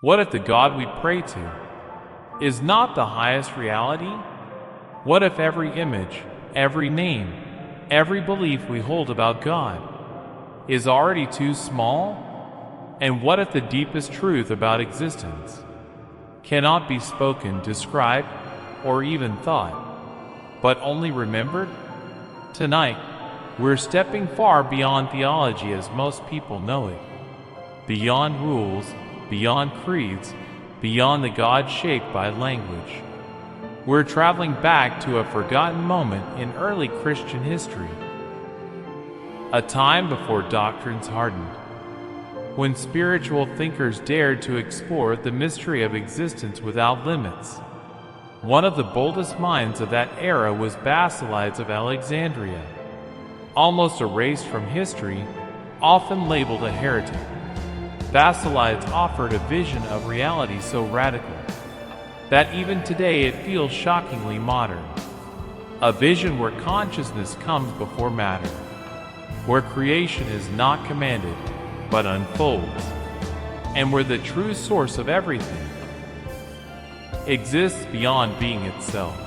What if the God we pray to is not the highest reality? What if every image, every name, every belief we hold about God is already too small? And what if the deepest truth about existence cannot be spoken, described, or even thought, but only remembered? Tonight, we're stepping far beyond theology as most people know it, beyond rules, beyond creeds, beyond the God shaped by language. We're traveling back to a forgotten moment in early Christian history, a time before doctrines hardened, when spiritual thinkers dared to explore the mystery of existence without limits. One of the boldest minds of that era was Basilides of Alexandria, almost erased from history, often labeled a heretic. Basilides offered a vision of reality so radical that even today it feels shockingly modern. A vision where consciousness comes before matter, where creation is not commanded but unfolds, and where the true source of everything exists beyond being itself.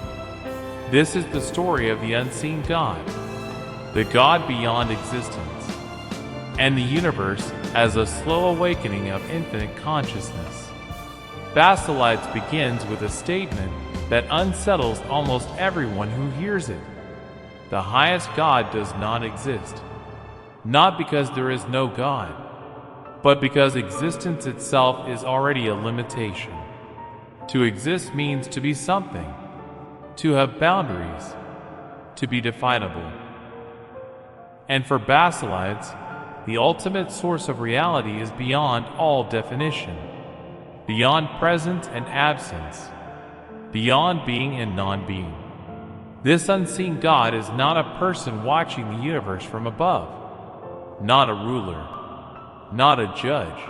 This is the story of the unseen God, the God beyond existence, and the universe as a slow awakening of infinite consciousness. Basilides begins with a statement that unsettles almost everyone who hears it. The highest God does not exist, not because there is no God, but because existence itself is already a limitation. To exist means to be something, to have boundaries, to be definable. And for Basilides, the ultimate source of reality is beyond all definition, beyond presence and absence, beyond being and non-being. This unseen God is not a person watching the universe from above, not a ruler, not a judge,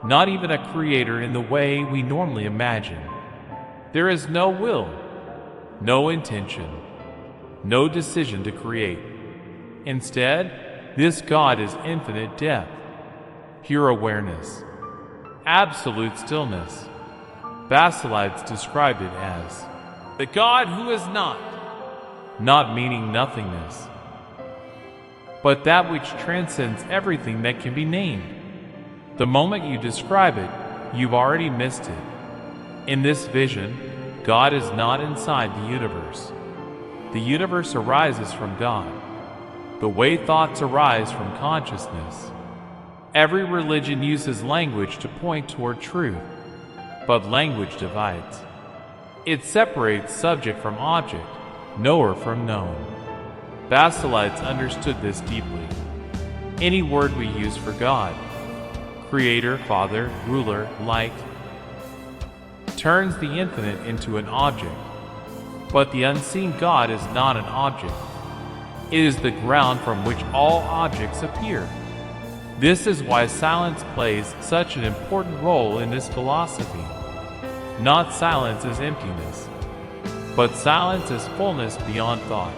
not even a creator in the way we normally imagine. There is no will, no intention, no decision to create. Instead, this God is infinite depth, pure awareness, absolute stillness. Basilides described it as the God who is not meaning nothingness, but that which transcends everything that can be named. The moment you describe it, you've already missed it. In this vision, God is not inside the universe. The universe arises from God, the way thoughts arise from consciousness. Every religion uses language to point toward truth, but language divides. It separates subject from object, knower from known. Basilides understood this deeply. Any word we use for God, creator, father, ruler, light, turns the infinite into an object. But the unseen God is not an object. It is the ground from which all objects appear. This is why silence plays such an important role in this philosophy. Not silence as emptiness, but silence as fullness beyond thought.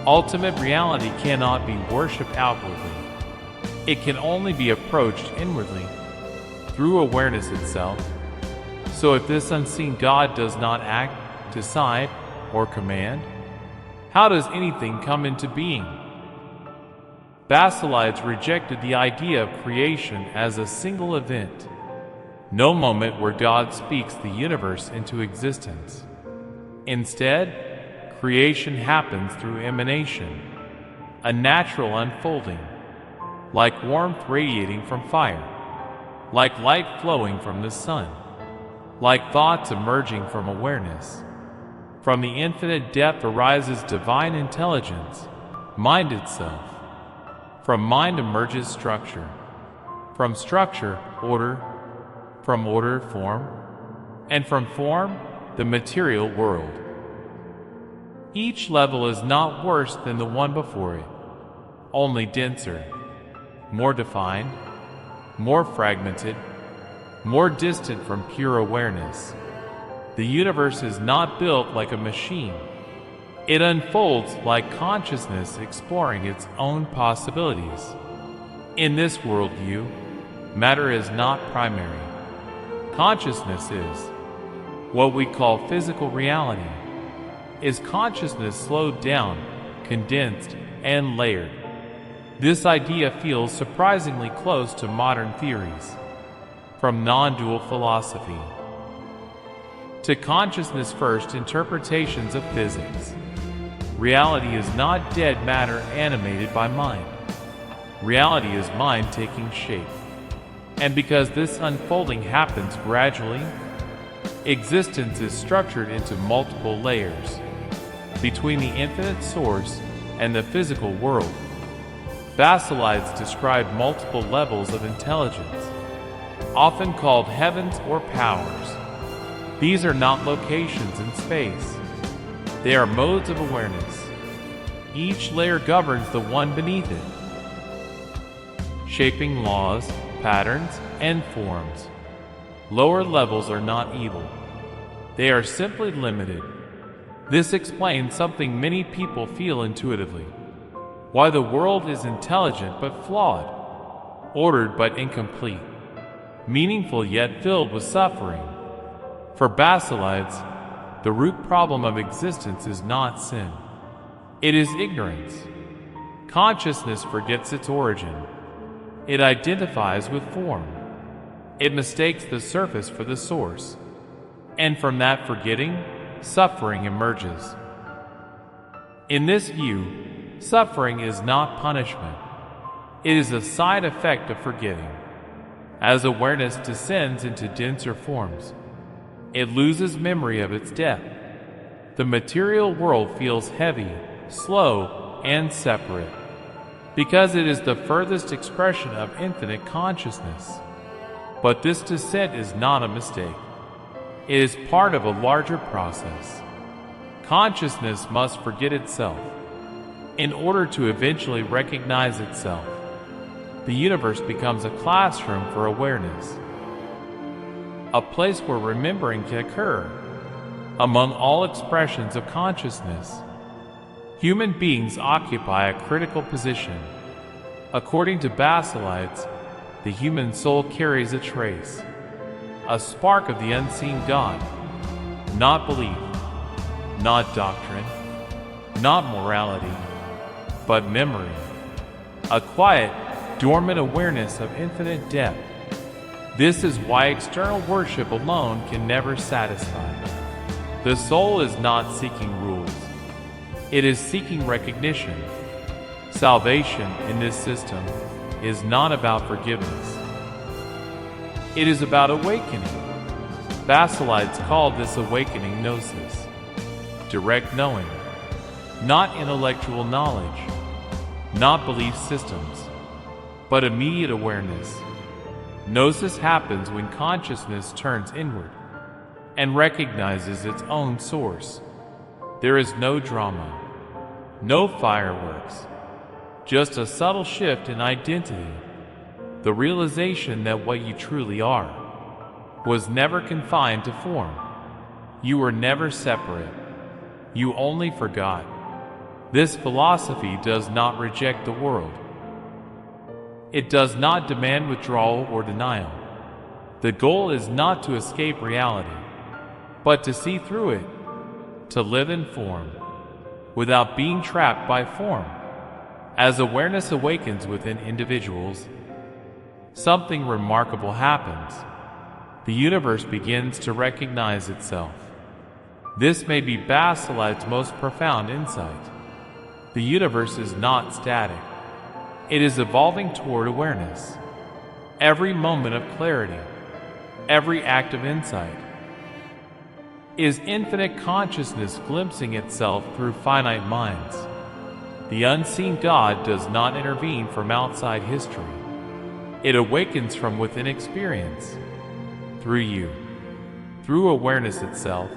Ultimate reality cannot be worshipped outwardly. It can only be approached inwardly, through awareness itself. So if this unseen God does not act, decide, or command, how does anything come into being? Basilides rejected the idea of creation as a single event, no moment where God speaks the universe into existence. Instead, creation happens through emanation, a natural unfolding, like warmth radiating from fire, like light flowing from the sun, like thoughts emerging from awareness. From the infinite depth arises divine intelligence, mind itself. From mind emerges structure. From structure, order. From order, form. And from form, the material world. Each level is not worse than the one before it, only denser, more defined, more fragmented, more distant from pure awareness. The universe is not built like a machine. It unfolds like consciousness exploring its own possibilities. In this worldview, matter is not primary. Consciousness is what we call physical reality. Is consciousness slowed down, condensed, and layered? This idea feels surprisingly close to modern theories, from non-dual philosophy to consciousness-first interpretations of physics. Reality is not dead matter animated by mind. Reality is mind taking shape. And because this unfolding happens gradually, existence is structured into multiple layers between the infinite source and the physical world. Basilides describe multiple levels of intelligence, often called heavens or powers. These are not locations in space. They are modes of awareness. Each layer governs the one beneath it, shaping laws, patterns, and forms. Lower levels are not evil. They are simply limited. This explains something many people feel intuitively: why the world is intelligent but flawed, ordered but incomplete, meaningful yet filled with suffering. For Basilides, the root problem of existence is not sin. It is ignorance. Consciousness forgets its origin. It identifies with form. It mistakes the surface for the source. And from that forgetting, suffering emerges. In this view, suffering is not punishment. It is a side effect of forgetting. As awareness descends into denser forms, it loses memory of its depth. The material world feels heavy, slow, and separate, because it is the furthest expression of infinite consciousness. But this descent is not a mistake. It is part of a larger process. Consciousness must forget itself in order to eventually recognize itself. The universe becomes a classroom for awareness, a place where remembering can occur. Among all expressions of consciousness, human beings occupy a critical position. According to Basilides, the human soul carries a trace, a spark of the unseen God. Not belief, not doctrine, not morality, but memory. A quiet, dormant awareness of infinite depth. This is why external worship alone can never satisfy. The soul is not seeking rules. It is seeking recognition. Salvation in this system is not about forgiveness. It is about awakening. Basilides called this awakening gnosis, direct knowing, not intellectual knowledge, not belief systems, but immediate awareness. Gnosis happens when consciousness turns inward and recognizes its own source. There is no drama, no fireworks, just a subtle shift in identity, the realization that what you truly are was never confined to form. You were never separate. You only forgot. This philosophy does not reject the world. It does not demand withdrawal or denial. The goal is not to escape reality, but to see through it, to live in form, without being trapped by form. As awareness awakens within individuals, something remarkable happens. The universe begins to recognize itself. This may be Basilides' most profound insight. The universe is not static. It is evolving toward awareness. Every moment of clarity, every act of insight, is infinite consciousness glimpsing itself through finite minds. The unseen God does not intervene from outside history. It awakens from within experience, through you, through awareness itself.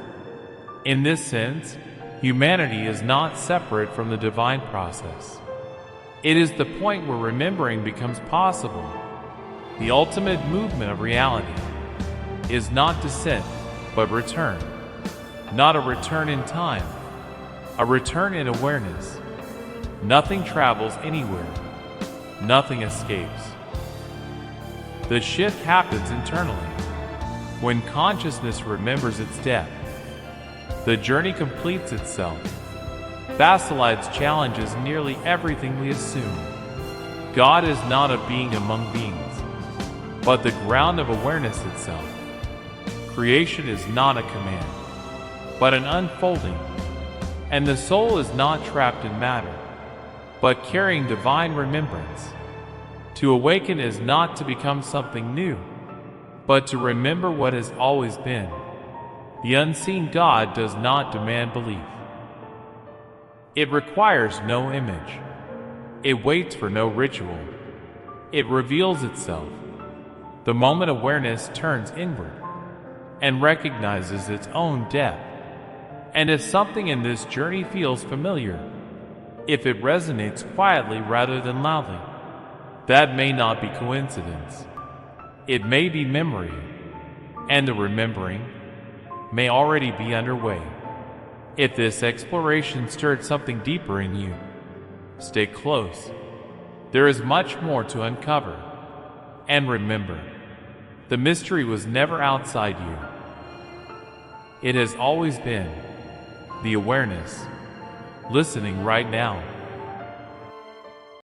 In this sense, humanity is not separate from the divine process. It is the point where remembering becomes possible. The ultimate movement of reality is not descent, but return. Not a return in time, a return in awareness. Nothing travels anywhere. Nothing escapes. The shift happens internally. when consciousness remembers its depth, the journey completes itself. Basilides challenges nearly everything we assume. God is not a being among beings, but the ground of awareness itself. Creation is not a command, but an unfolding, and the soul is not trapped in matter, but carrying divine remembrance. To awaken is not to become something new, but to remember what has always been. The unseen God does not demand belief. It requires no image. It waits for no ritual. It reveals itself the moment awareness turns inward and recognizes its own depth. And if something in this journey feels familiar, if it resonates quietly rather than loudly, that may not be coincidence. It may be memory, and the remembering may already be underway. If this exploration stirred something deeper in you, stay close. There is much more to uncover. And remember, the mystery was never outside you. It has always been the awareness, listening right now.